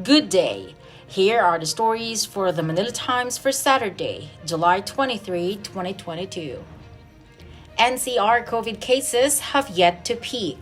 Good day. Here are the stories for the Manila Times for Saturday, July 23, 2022. NCR Covid cases have yet to peak.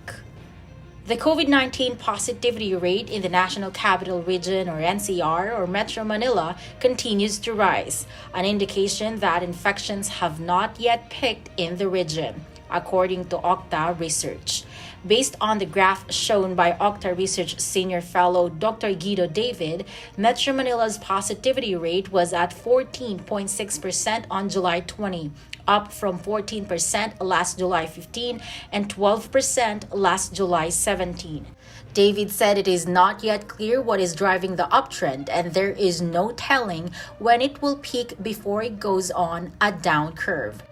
The COVID-19 positivity rate in the National Capital Region or NCR or Metro Manila continues to rise, an indication that infections have not yet peaked in the region, according to KUWTT research. Based on the graph shown by KUWTT Research Senior Fellow Dr. Guido David, Metro Manila's positivity rate was at 14.6% on July 20, up from 14% last July 15 and 12% last July 17. David said it is not yet clear what is driving the uptrend and there is no telling when it will peak before it goes on a down curve.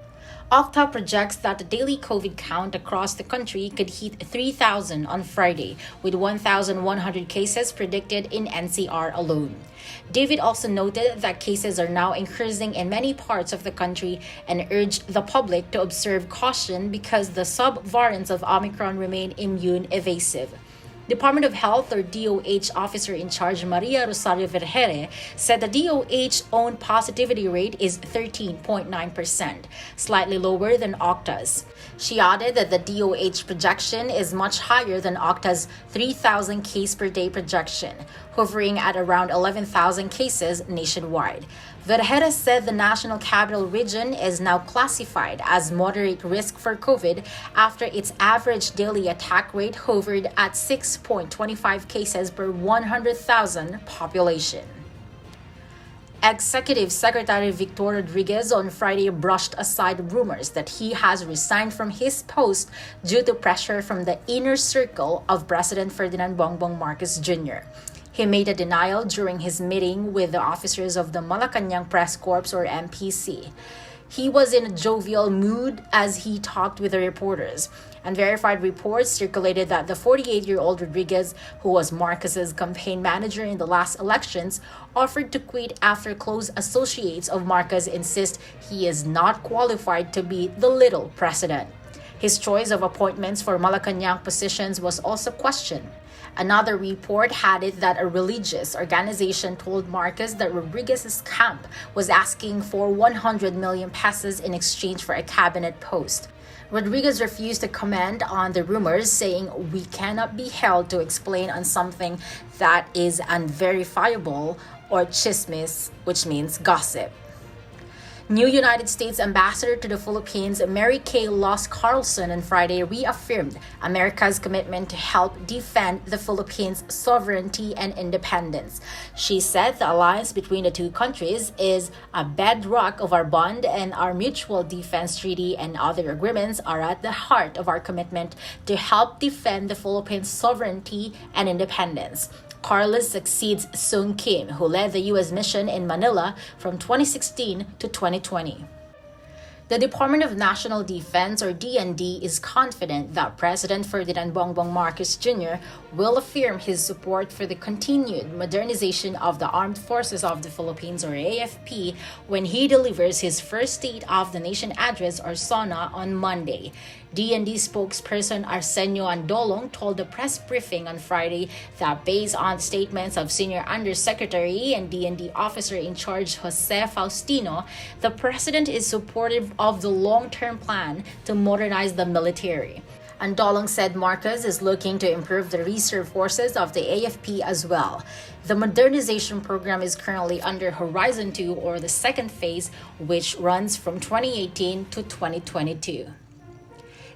KUWTT projects that the daily COVID count across the country could hit 3,000 on Friday, with 1,100 cases predicted in NCR alone. David also noted that cases are now increasing in many parts of the country and urged the public to observe caution because the sub-variants of Omicron remain immune evasive. Department of Health or DOH Officer in Charge Maria Rosario Vergere said the DOH own positivity rate is 13.9%, slightly lower than KUWTT's. She added that the DOH projection is much higher than KUWTT's 3,000 case per day projection, hovering at around 11,000 cases nationwide. Vergere said the National Capital Region is now classified as moderate risk for COVID after its average daily attack rate hovered at 6.25 cases per 100,000 population. Executive Secretary Victor Rodriguez on Friday brushed aside rumors that he has resigned from his post due to pressure from the inner circle of President Ferdinand Bongbong Marcos Jr. He made a denial during his meeting with the officers of the Malacanang Press Corps or MPC. He was in a jovial mood as he talked with the reporters. Unverified reports circulated that the 48-year-old Rodriguez, who was Marcos's campaign manager in the last elections, offered to quit after close associates of Marcos insist he is not qualified to be the little president. His choice of appointments for Malacanang positions was also questioned. Another report had it that a religious organization told Marcos that Rodriguez's camp was asking for 100 million pesos in exchange for a cabinet post. Rodriguez refused to comment on the rumors, saying, "We cannot be held to explain on something that is unverifiable or chismis," which means gossip. New United States Ambassador to the Philippines, Mary Kay Loss Carlson, on Friday reaffirmed America's commitment to help defend the Philippines' sovereignty and independence. She said the alliance between the two countries is a bedrock of our bond, and our mutual defense treaty and other agreements are at the heart of our commitment to help defend the Philippines' sovereignty and independence. Carlos succeeds Sung Kim, who led the U.S. mission in Manila from 2016 to 2020. The Department of National Defense, or DND, is confident that President Ferdinand Bongbong Marcos Jr. will affirm his support for the continued modernization of the Armed Forces of the Philippines, or AFP, when he delivers his first State of the Nation address, or SONA, on Monday. DND spokesperson Arsenio Andolong told the press briefing on Friday that based on the statements of Senior Undersecretary and DND Officer in Charge Jose Faustino, the President is supportive of the long-term plan to modernize the military. Andolong said Marcos is looking to improve the reserve forces of the AFP as well. The modernization program is currently under Horizon 2, or the second phase, which runs from 2018 to 2022.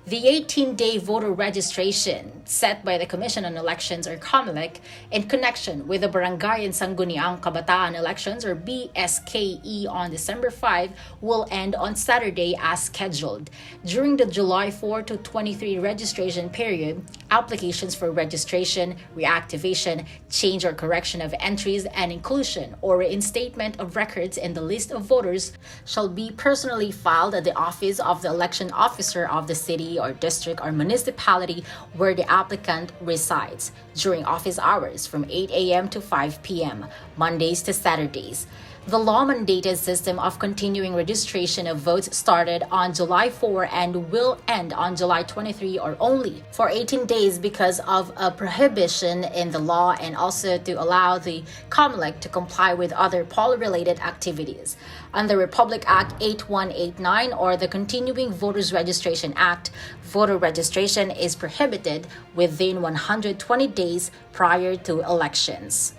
The 18-day voter registration set by the Commission on Elections, or COMELEC, in connection with the Barangay and Sangguniang Kabataan elections, or BSKE, on December 5 will end on Saturday as scheduled. During the July 4 to 23 registration period, applications for registration, reactivation, change or correction of entries, and inclusion or reinstatement of records in the list of voters shall be personally filed at the office of the election officer of the city or district or municipality where the applicant resides during office hours from 8 a.m. to 5 p.m., Mondays to Saturdays. The law-mandated system of continuing registration of votes started on July 4 and will end on July 23 or only for 18 days because of a prohibition in the law and also to allow the COMELEC to comply with other poll-related activities. Under Republic Act 8189 or the Continuing Voters Registration Act, voter registration is prohibited within 120 days prior to elections.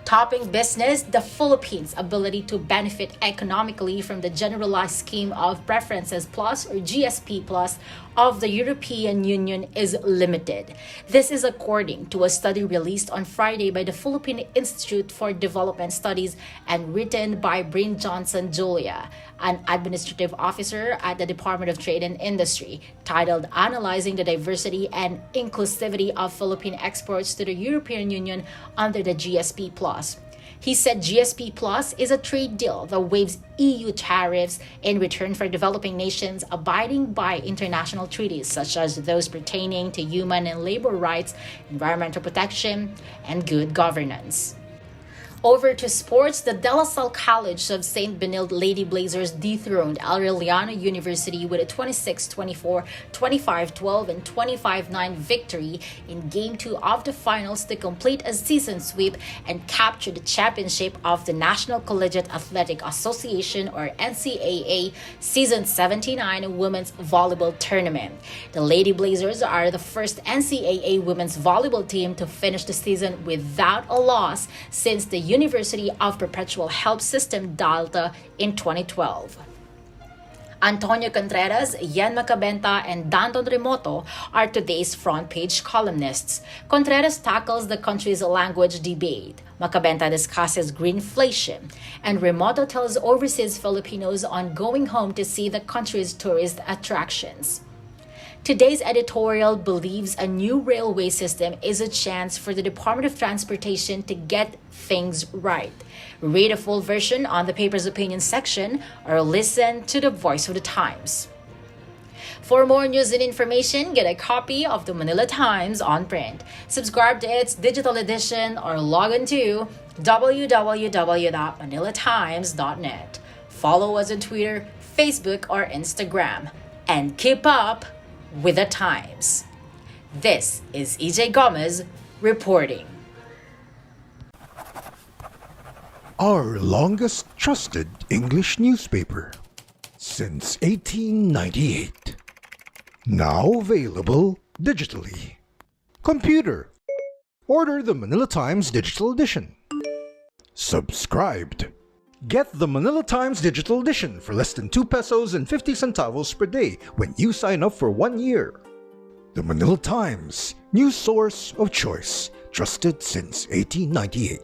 Topping business, the Philippines' ability to benefit economically from the Generalized Scheme of Preferences Plus or GSP Plus of the European Union is limited. This is according to a study released on Friday by the Philippine Institute for Development Studies and written by Bryn Johnson Julia, an administrative officer at the Department of Trade and Industry, titled Analyzing the Diversity and Inclusivity of Philippine Exports to the European Union under the GSP Plus. He said GSP Plus is a trade deal that waives EU tariffs in return for developing nations abiding by international treaties such as those pertaining to human and labor rights, environmental protection, and good governance. Over to sports, the De La Salle College of St. Benilde Lady Blazers dethroned Aureliano University with a 26-24, 25-12, and 25-9 victory in Game 2 of the finals to complete a season sweep and capture the championship of the National Collegiate Athletic Association or NCAA Season 79 Women's Volleyball Tournament. The Lady Blazers are the first NCAA women's volleyball team to finish the season without a loss since the University of Perpetual Help System Delta in 2012. Antonio Contreras, Yen Macabenta, and Danton Remoto are today's front page columnists. Contreras tackles the country's language debate. Macabenta discusses greenflation, and Remoto tells overseas Filipinos on going home to see the country's tourist attractions. Today's editorial believes a new railway system is a chance for the Department of Transportation to get things right. Read a full version on the paper's opinion section or listen to the Voice of the Times. For more news and information, get a copy of the Manila Times on print. Subscribe to its digital edition or log on to www.manilatimes.net. Follow us on Twitter, Facebook, or Instagram. And keep up with the Times. This is EJ Gomez reporting. Our longest trusted English newspaper since 1898. Now available digitally. Computer. Order the Manila Times Digital Edition. Subscribed. Get the Manila Times Digital Edition for less than 2 pesos and 50 centavos per day when you sign up for 1 year. The Manila Times, news source of choice, trusted since 1898.